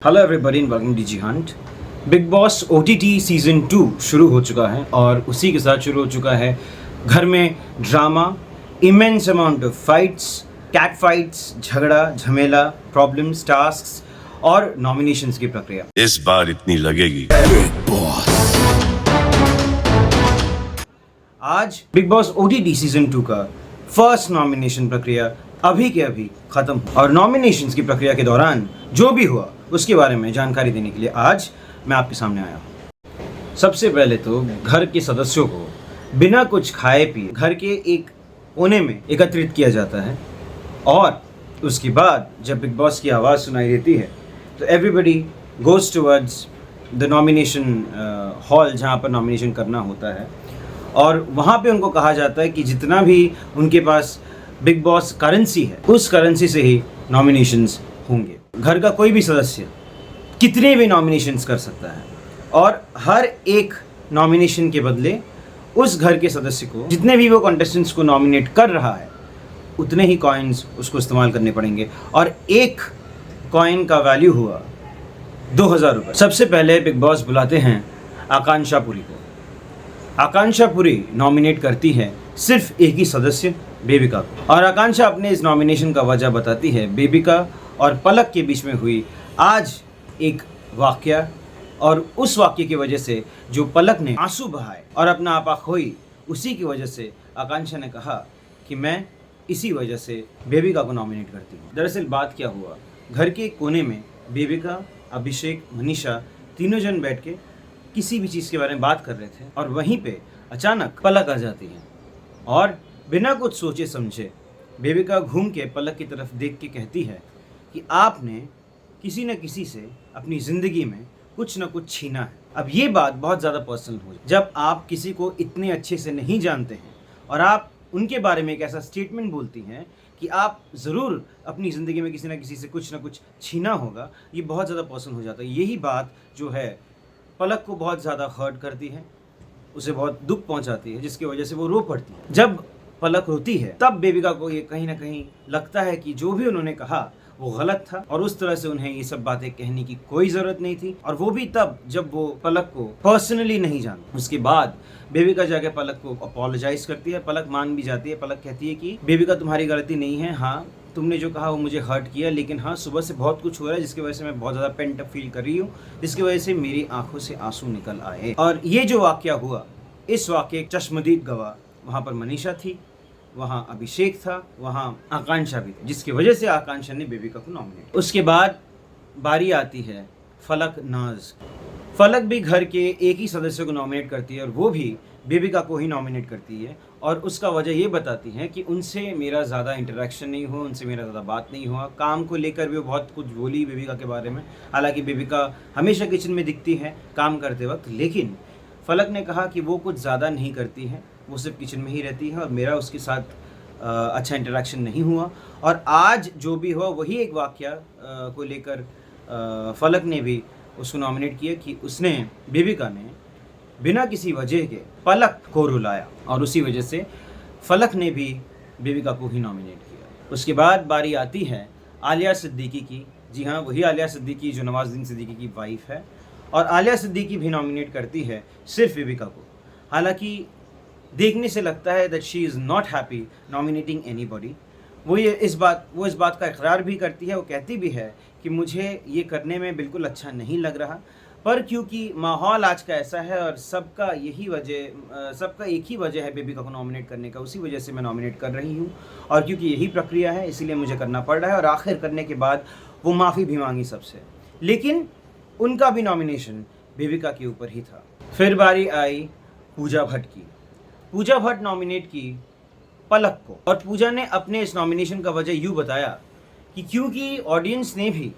Hello everybody and welcome to G Hunt. Bigg Boss OTT season 2 शुरू हो चुका है और उसी के साथ शुरू हो चुका है घर में drama, immense amount of fights, cat fights, झगड़ा झमेला, प्रॉब्लम्स, टास्क्स और नॉमिनेशंस की प्रक्रिया। इस बार इतनी लगेगी। आज बिग बॉस ओटीटी सीजन 2 का फर्स्ट नॉमिनेशन प्रक्रिया अभी के अभी खत्म हुआ और नॉमिनेशंस की प्रक्रिया के दौरान जो भी हुआ उसके बारे में जानकारी देने के लिए आज मैं आपके सामने आया हूँ। सबसे पहले तो घर के सदस्यों को बिना कुछ खाए पिए घर के एक कोने में एकत्रित किया जाता है और उसके बाद जब बिग बॉस की आवाज़ सुनाई देती है तो everybody goes towards the nomination hall जहाँ पर नॉमिनेशन करना होता है और वहाँ पे उनको कहा जाता है कि जितना भी उनके पास बिग बॉस करेंसी है उस करेंसी से ही नॉमिनेशंस होंगे। घर का कोई भी सदस्य कितने भी नॉमिनेशंस कर सकता है और हर एक नॉमिनेशन के बदले उस घर के सदस्य को जितने भी वो कॉन्टेस्टेंट्स को नॉमिनेट कर रहा है उतने ही कॉइन्स उसको इस्तेमाल करने पड़ेंगे और एक कॉइन का वैल्यू हुआ 2000 रुपये। सबसे पहले बिग बॉस बुलाते हैं आकांक्षा पुरी को। आकांक्षा पुरी नॉमिनेट करती है सिर्फ एक ही सदस्य बेबिका को और आकांक्षा अपने इस नॉमिनेशन का वजह बताती है बेबिका और पलक के बीच में हुई आज एक वाकया और उस वाकये की वजह से जो पलक ने आंसू बहाए और अपना आपा खोई उसी की वजह से आकांक्षा ने कहा कि मैं इसी वजह से बेबिका को नॉमिनेट करती हूँ। दरअसल बात क्या हुआ, घर के कोने में बेबिका, अभिषेक, मनीषा तीनों जन बैठ के किसी भी चीज़ के बारे में बात कर रहे थे और वहीं पे अचानक पलक आ जाती है और बिना कुछ सोचे समझे बेबिका घूम के पलक की तरफ देख के कहती है कि आपने किसी न किसी से अपनी ज़िंदगी में कुछ न कुछ छीना है। अब ये बात बहुत ज़्यादा पर्सनल हो जाए जब आप किसी को इतने अच्छे से नहीं जानते हैं और आप उनके बारे में एक ऐसा स्टेटमेंट बोलती हैं कि आप ज़रूर अपनी ज़िंदगी में किसी न किसी से कुछ न कुछ छीना होगा। ये बहुत ज़्यादा पर्सनल हो जाता है। यही बात जो है पलक को बहुत ज़्यादा हर्ट करती है, उसे बहुत दुख पहुंचाती है जिसकी वजह से वो रो पड़ती है। जब पलक रोती है तब बेबिका को ये कहीं ना कहीं लगता है कि जो भी उन्होंने कहा वो गलत था और उस तरह से उन्हें ये सब बातें कहने की कोई ज़रूरत नहीं थी और वो भी तब जब वो पलक को पर्सनली नहीं जानती। उसके बाद बेबिका जाके पलक को अपोलोजाइज करती है। पलक मान भी जाती है। पलक कहती है कि बेबिका तुम्हारी गलती नहीं है, हाँ तुमने जो कहा वो मुझे हर्ट किया, लेकिन हाँ सुबह से बहुत कुछ हो रहा है जिसकी वजह से मैं बहुत ज़्यादा पेंट अप फील कर रही हूँ, जिसकी वजह से मेरी आंखों से आंसू निकल आए। और ये जो वाकया हुआ, इस वाकये चश्मदीद गवाह वहाँ पर मनीषा थी, वहाँ अभिषेक था, वहाँ आकांक्षा भी थी, जिसकी वजह से आकांक्षा ने बेबिका को नॉमिनेट। उसके बाद बारी आती है फलक नाज। फलक भी घर के एक ही सदस्य को नॉमिनेट करती है और वो भी बेबिका को ही नॉमिनेट करती है और उसका वजह ये बताती है कि उनसे मेरा ज़्यादा इंटरेक्शन नहीं हुआ, उनसे मेरा ज़्यादा बात नहीं हुआ। काम को लेकर भी वो बहुत कुछ बोली बेबिका के बारे में, हालांकि बेबिका हमेशा किचन में दिखती है काम करते वक्त, लेकिन फलक ने कहा कि वो कुछ ज़्यादा नहीं करती है, वो सिर्फ किचन में ही रहती है और मेरा उसके साथ अच्छा इंटरेक्शन नहीं हुआ। और आज जो भी हुआ वही एक वाकया को लेकर फलक ने भी उसको नॉमिनेट किया कि उसने बेबिका ने बिना किसी वजह के पलक को रुलाया और उसी वजह से फलक ने भी बेबिका को ही नॉमिनेट किया। उसके बाद बारी आती है आलिया सिद्दीकी की। जी हाँ, वही आलिया सिद्दीकी जो नवाजुद्दीन सिद्दीकी की वाइफ है और आलिया सिद्दीकी भी नॉमिनेट करती है सिर्फ बेबिका को। हालांकि देखने से लगता है that she is not happy nominating anybody. वो इस बात का इकरार भी करती है, वो कहती भी है कि मुझे ये करने में बिल्कुल अच्छा नहीं लग रहा, पर क्योंकि माहौल आज का ऐसा है और सबका एक ही वजह है बेबिका को नॉमिनेट करने का, उसी वजह से मैं नॉमिनेट कर रही हूँ और क्योंकि यही प्रक्रिया है इसीलिए मुझे करना पड़ रहा है। और आखिर करने के बाद वो माफ़ी भी मांगी सबसे, लेकिन उनका भी नॉमिनेशन बेबिका के ऊपर ही था। फिर बारी आई पूजा भट्ट की। पूजा भट्ट नॉमिनेट की पलक को और पूजा ने अपने इस नॉमिनेशन का वजह यूँ बताया कि क्योंकि ऑडियंस ने भी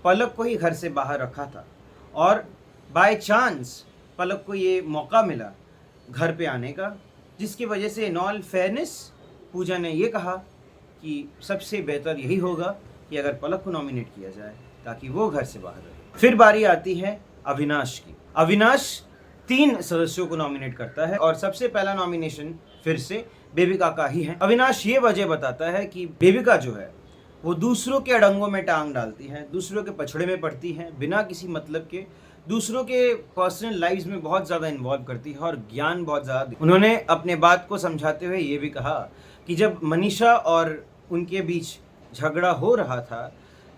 पलक को ही घर से बाहर रखा था और बाय चांस पलक को ये मौका मिला घर पे आने का, जिसकी वजह से इन ऑल फेयरनेस पूजा ने ये कहा कि सबसे बेहतर यही होगा कि अगर पलक को नॉमिनेट किया जाए ताकि वो घर से बाहर रहे। फिर बारी आती है अविनाश की। अविनाश 3 सदस्यों को नॉमिनेट करता है और सबसे पहला नॉमिनेशन फिर से बेबिका का ही है। अविनाश ये वजह बताता है कि बेबिका जो है वो दूसरों के अड़ंगों में टांग डालती हैं, दूसरों के पछड़े में पड़ती हैं, बिना किसी मतलब के दूसरों के पर्सनल लाइव्स में बहुत ज़्यादा इन्वॉल्व करती है और ज्ञान बहुत ज़्यादा। उन्होंने अपने बात को समझाते हुए ये भी कहा कि जब मनीषा और उनके बीच झगड़ा हो रहा था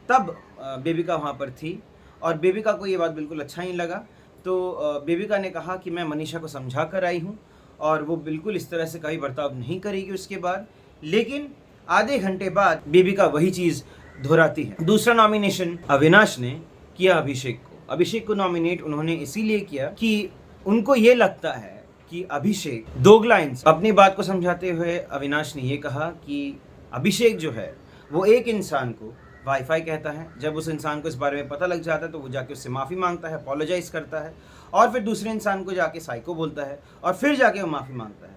तब बेबिका वहाँ पर थी और बेबिका को ये बात बिल्कुल अच्छा नहीं लगा। तो बेबिका ने कहा कि मैं मनीषा को समझा कर आई हूँ और वो बिल्कुल इस तरह से कभी बर्ताव नहीं करेगी उसके बाद। लेकिन आधे घंटे बाद बेबिका वही चीज़ दोहराती है। दूसरा नॉमिनेशन अविनाश ने किया अभिषेक को। अभिषेक को नॉमिनेट उन्होंने इसीलिए किया कि उनको ये लगता है कि अभिषेक दोगला इंसान। अपनी बात को समझाते हुए अविनाश ने ये कहा कि अभिषेक जो है वो एक इंसान को वाईफाई कहता है, जब उस इंसान को इस बारे में पता लग जाता है तो वो जाके उससे माफ़ी मांगता है, अपोलोजाइज़ करता है और फिर दूसरे इंसान को जाके साइको बोलता है और फिर जाके वो माफ़ी मांगता है।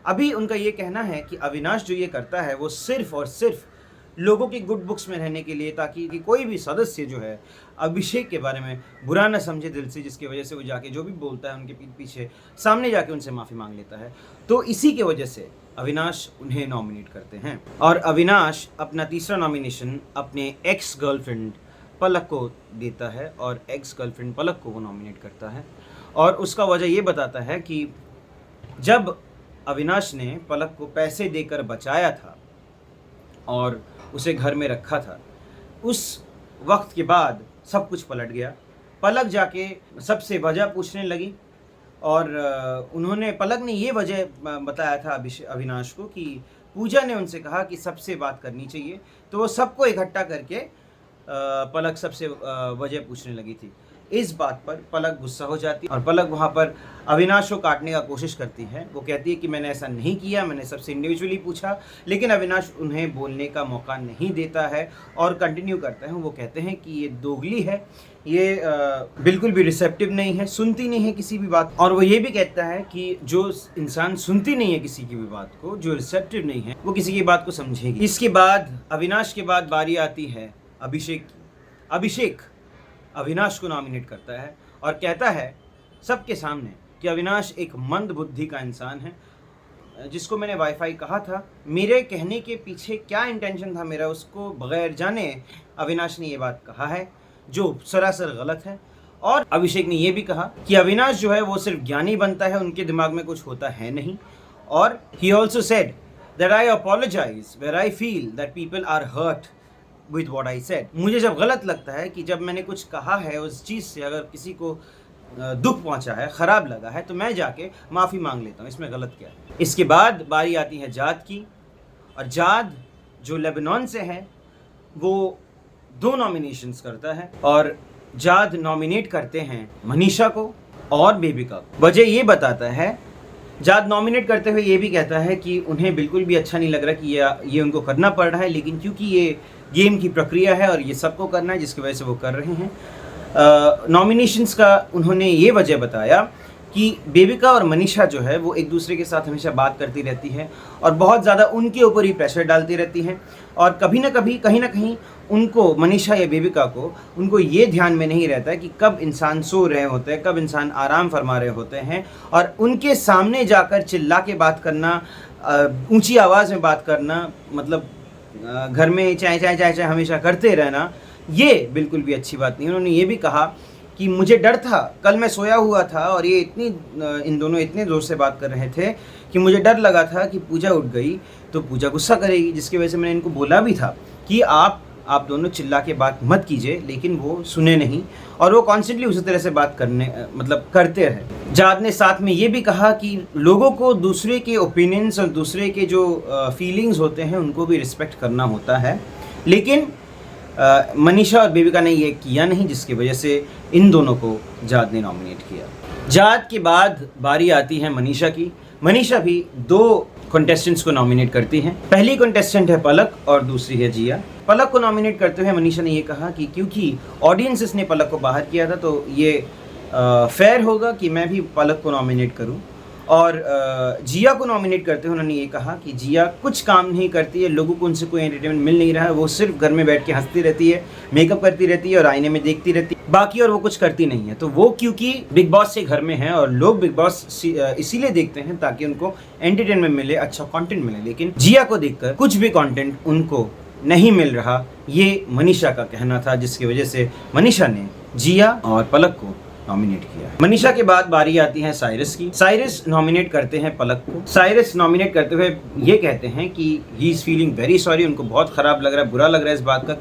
अभी उनका ये कहना है कि अविनाश जो ये करता है वो सिर्फ और सिर्फ लोगों की गुड बुक्स में रहने के लिए, ताकि कि कोई भी सदस्य जो है अभिषेक के बारे में बुरा न समझे दिल से, जिसकी वजह से वो जाके जो भी बोलता है उनके पीछे सामने जाके उनसे माफ़ी मांग लेता है। तो इसी के वजह से अविनाश उन्हें नॉमिनेट करते हैं और अविनाश अपना तीसरा नॉमिनेशन अपने एक्स गर्लफ्रेंड पलक को देता है और एक्स गर्लफ्रेंड पलक को वो नॉमिनेट करता है और उसका वजह ये बताता है कि जब अविनाश ने पलक को पैसे देकर बचाया था और उसे घर में रखा था, उस वक्त के बाद सब कुछ पलट गया। पलक जाके सबसे वजह पूछने लगी और उन्होंने पलक ने ये वजह बताया था अविनाश को कि पूजा ने उनसे कहा कि सबसे बात करनी चाहिए, तो वो सबको इकट्ठा करके पलक सबसे वजह पूछने लगी थी। इस बात पर पलक गुस्सा हो जाती है और पलक वहाँ पर अविनाश को काटने का कोशिश करती है। वो कहती है कि मैंने ऐसा नहीं किया, मैंने सबसे इंडिविजुअली पूछा, लेकिन अविनाश उन्हें बोलने का मौका नहीं देता है और कंटिन्यू करता है। वो कहते हैं कि ये दोगली है, ये बिल्कुल भी रिसेप्टिव नहीं है, सुनती नहीं है किसी भी बात। और वो ये भी कहता है कि जो इंसान सुनती नहीं है किसी की भी बात को, जो रिसेप्टिव नहीं है, वो किसी की बात को समझेगी। इसके बाद अविनाश के बाद बारी आती है अभिषेक की। अभिषेक अविनाश को नॉमिनेट करता है और कहता है सबके सामने कि अविनाश एक मंद बुद्धि का इंसान है, जिसको मैंने वाईफाई कहा था। मेरे कहने के पीछे क्या इंटेंशन था मेरा, उसको बगैर जाने अविनाश ने ये बात कहा है जो सरासर गलत है। और अभिषेक ने ये भी कहा कि अविनाश जो है वो सिर्फ ज्ञानी बनता है, उनके दिमाग में कुछ होता है नहीं। और ही also said that I apologise where I feel that people are hurt with what I said. मुझे जब गलत लगता है कि जब मैंने कुछ कहा है उस चीज़ से अगर किसी को दुख पहुंचा है, ख़राब लगा है, तो मैं जाके माफ़ी मांग लेता हूँ, इसमें गलत क्या है। इसके बाद बारी आती है जाद की और जाद जो लेबनान से है वो 2 नॉमिनेशंस करता है और जाद नॉमिनेट करते हैं मनीषा को और बेबिका को। वजह ये बताता है, जाद नॉमिनेट करते हुए ये भी कहता है कि उन्हें बिल्कुल भी अच्छा नहीं लग रहा कि ये उनको करना पड़ रहा है, लेकिन क्योंकि ये गेम की प्रक्रिया है और ये सबको करना है, जिसकी वजह से वो कर रहे हैं। नॉमिनेशंस का उन्होंने ये वजह बताया कि बेबिका और मनीषा जो है वो एक दूसरे के साथ हमेशा बात करती रहती है और बहुत ज़्यादा उनके ऊपर ही प्रेशर डालती रहती हैं और कभी ना कभी कहीं ना कहीं उनको, मनीषा या बेबिका को, उनको ये ध्यान में नहीं रहता है कि कब इंसान सो रहे होते हैं, कब इंसान आराम फरमा रहे होते हैं, और उनके सामने जाकर चिल्ला के बात करना, ऊंची आवाज़ में बात करना, मतलब घर में चाय चाय चाय चाय हमेशा करते रहना, ये बिल्कुल भी अच्छी बात नहीं। उन्होंने ये भी कहा कि मुझे डर था, कल मैं सोया हुआ था और ये इन दोनों इतने ज़ोर से बात कर रहे थे कि मुझे डर लगा था कि पूजा उठ गई तो पूजा गुस्सा करेगी, जिसकी वजह से मैंने इनको बोला भी था कि आप दोनों चिल्ला के बात मत कीजिए, लेकिन वो सुने नहीं और वो कॉन्स्टेंटली उसी तरह से बात करते रहे। जाद ने साथ में ये भी कहा कि लोगों को दूसरे के ओपिनियंस और दूसरे के जो फीलिंग्स होते हैं उनको भी रिस्पेक्ट करना होता है, लेकिन मनीषा और बेबिका ने ये किया नहीं, जिसकी वजह से इन दोनों को जाद ने नॉमिनेट किया। जाद के बाद बारी आती है मनीषा की। मनीषा भी 2 कंटेस्टेंट्स को नॉमिनेट करती हैं। पहली कंटेस्टेंट है पलक और दूसरी है जिया। पलक को नॉमिनेट करते हुए मनीषा ने ये कहा कि क्योंकि ऑडियंसेस ने पलक को बाहर किया था तो ये फेयर होगा कि मैं भी पलक को नॉमिनेट करूं। और जिया को नॉमिनेट करते हुए उन्होंने ये कहा कि जिया कुछ काम नहीं करती है, लोगों को उनसे कोई एंटरटेनमेंट मिल नहीं रहा है, वो सिर्फ घर में बैठ के हंसती रहती है, मेकअप करती रहती है और आईने में देखती रहती है, बाकी और वो कुछ करती नहीं है। तो वो क्योंकि बिग बॉस से घर में है और लोग बिग बॉस इसीलिए देखते हैं ताकि उनको एंटरटेनमेंट मिले, अच्छा कंटेंट मिले, लेकिन जिया को देखकर कुछ भी कंटेंट उनको नहीं मिल रहा, ये मनीषा का कहना था, जिसकी वजह से मनीषा ने जिया और पलक को नॉमिनेट किया है। मनीषा के बाद बारी आती है साइरस की। साइरस नॉमिनेट करते हैं पलक को। साइरस नॉमिनेट करते हुए ये कहते हैं कि he is feeling very sorry, उनको बहुत ख़राब लग रहा है, बुरा लग रहा है इस बात का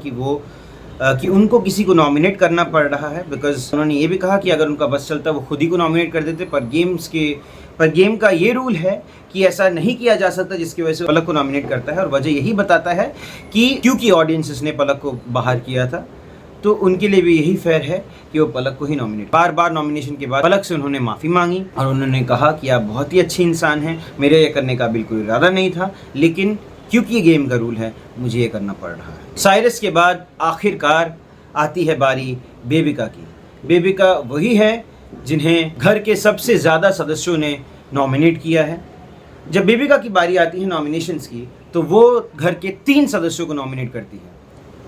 कि उनको किसी को नॉमिनेट करना पड़ रहा है। बिकॉज उन्होंने ये भी कहा कि अगर उनका बस चलता वो खुद ही को नॉमिनेट कर देते, पर गेम का ये रूल है कि ऐसा नहीं किया जा सकता, जिसकी वजह से पलक को नॉमिनेट करता है। और वजह यही बताता है कि क्योंकि ऑडियंसेस ने पलक को बाहर किया था, तो उनके लिए भी यही फेयर है कि वो पलक को ही नॉमिनेट। बार बार नॉमिनेशन के बाद पलक से उन्होंने माफ़ी मांगी और उन्होंने कहा कि आप बहुत ही अच्छे इंसान हैं, मेरे ये करने का बिल्कुल इरादा नहीं था, लेकिन क्योंकि ये गेम का रूल है मुझे ये करना पड़ रहा है। साइरस के बाद आखिरकार आती है बारी बेबिका की। बेबिका वही है जिन्हें घर के सबसे ज़्यादा सदस्यों ने नॉमिनेट किया है। जब बेबिका की बारी आती है नॉमिनेशंस की, तो वो घर के 3 सदस्यों को नॉमिनेट करती है,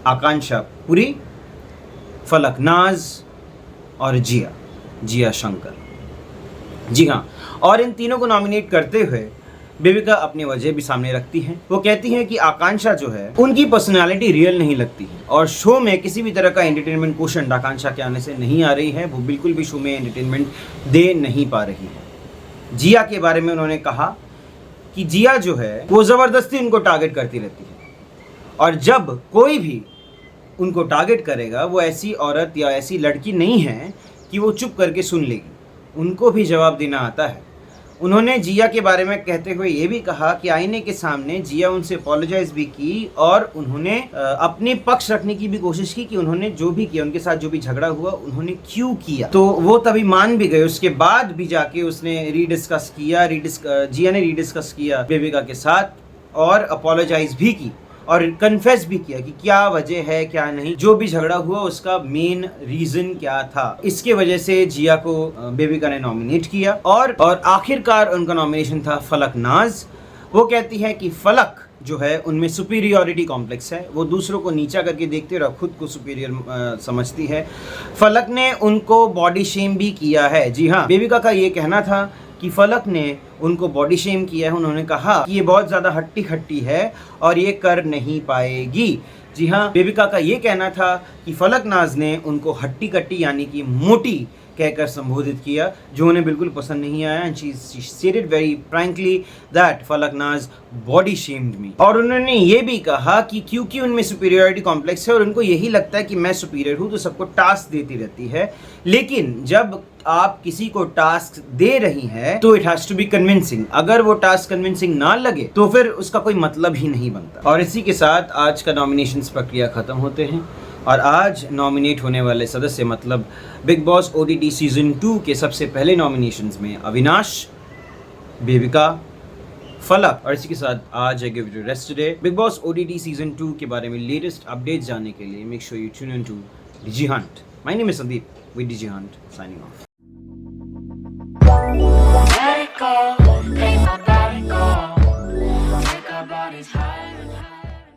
आकांक्षा पुरी, फलकनाज और जिया शंकर। जी हाँ, और इन तीनों को नॉमिनेट करते हुए बेबिका अपनी वजह भी सामने रखती हैं। वो कहती हैं कि आकांक्षा जो है उनकी पर्सनालिटी रियल नहीं लगती है और शो में किसी भी तरह का एंटरटेनमेंट क्वोशंट आकांक्षा के आने से नहीं आ रही है, वो बिल्कुल भी शो में एंटरटेनमेंट दे नहीं पा रही है। जिया के बारे में उन्होंने कहा कि जिया जो है वो ज़बरदस्ती उनको टारगेट करती रहती है और जब कोई भी उनको टारगेट करेगा वो ऐसी औरत या ऐसी लड़की नहीं है कि वो चुप करके सुन लेगी, उनको भी जवाब देना आता है। उन्होंने जिया के बारे में कहते हुए ये भी कहा कि आईने के सामने जिया उनसे अपोलोजाइज भी की और उन्होंने अपने पक्ष रखने की भी कोशिश की कि उन्होंने जो भी किया, उनके साथ जो भी झगड़ा हुआ उन्होंने क्यों किया, तो वो तभी मान भी गए। उसके बाद भी जाके उसने जिया ने रीडिस्कस किया बेबिका के साथ और अपोलोजाइज भी की और कन्फेस भी किया कि क्या वजह है, क्या नहीं, जो भी झगड़ा हुआ उसका मेन रीजन क्या था। इसके वजह से जिया को बेबिका ने नॉमिनेट किया और आखिरकार उनका नॉमिनेशन था फलकनाज। वो कहती है कि फलक जो है उनमें सुपीरियरिटी कॉम्प्लेक्स है, वो दूसरों को नीचा करके देखते हैं और खुद को सुपीरियर समझती है। फलक ने उनको बॉडी शेम भी किया है। जी हाँ, बेबिका का ये कहना था कि फलक ने उनको बॉडी शेम किया है। उन्होंने कहा कि ये बहुत ज़्यादा हट्टी खट्टी है और ये कर नहीं पाएगी। जी हाँ, बेबिका का ये कहना था कि फलकनाज ने उनको हट्टी कट्टी यानी कि मोटी कहकर संबोधित किया, जो उन्हें बिल्कुल पसंद नहीं आया। And she stated very frankly that Falaknaz body shamed me. और उन्होंने ये भी कहा कि क्योंकि उनमें सुपीरियरिटी कॉम्प्लेक्स है और उनको यही लगता है कि मैं सुपीरियर हूँ, तो सबको टास्क देती रहती है, लेकिन जब आप किसी को टास्क दे रही है तो it has to be convincing. अगर वो टास्क कन्विंसिंग ना लगे तो फिर उसका कोई मतलब ही नहीं बनता। और इसी के साथ आज का नॉमिनेशंस प्रक्रिया खत्म होते हैं और आज नॉमिनेट होने वाले सदस्य मतलब बिग बॉस OTT सीजन 2 के सबसे पहले नॉमिनेशंस में अविनाश, बेबिका, फलक। और इसी के साथ आज I give you rest today. Bigg Boss OTT season 2 के बारे में लेटेस्ट अपडेट जानने के लिए make sure you tune in to DG Hunt। My name is Sandeep with DG Hunt signing off।